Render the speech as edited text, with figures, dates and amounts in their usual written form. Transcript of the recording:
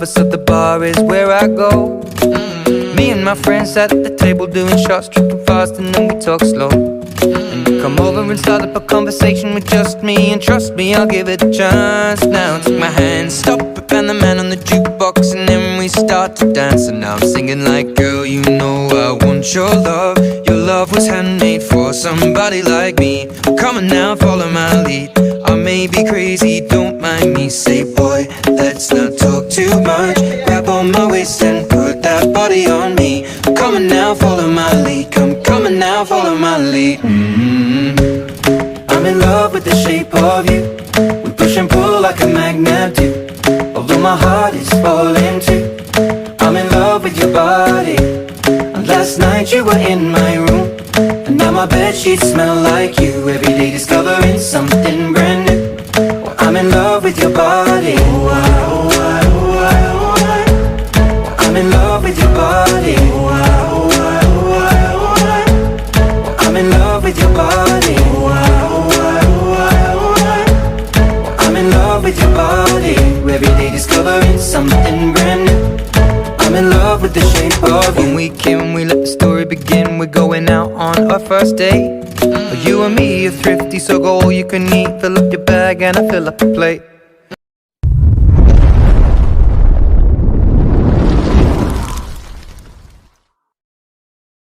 of us, so the bar is where I go. Me and my friends at the table doing shots, tripping fast, and then we talk slow. And you come over and start up a conversation with just me, and trust me, I'll give it a chance. Now take my hand, stop it, and the man on the jukebox, and then we start to dance. And now I'm singing like, girl, you know I want your love. Your love was handmade for somebody like me. Come on now, follow my lead. I may be crazy, don't mind me. Say, boy, let's not talk too much. Grab on my waist and put that body on me. Come on now, follow my lead. Come on now, follow my lead. I'm in love with the shape of you. We push and pull like a magnet do. Although my heart is falling too, I'm in love with your body. And last night you were in my room, and now my bedsheets smell like you. Every day discovering something brand new. Well, I'm in love with your body. I'm in love with your body. I'm in love with your body. I'm in love with your body. Every day discovering something brand new. I'm in love with the shape of you. When we came, we let the story begin. We're going out on our first date. You and me are thrifty, so go all you can eat. Fill up your bag and I fill up the plate.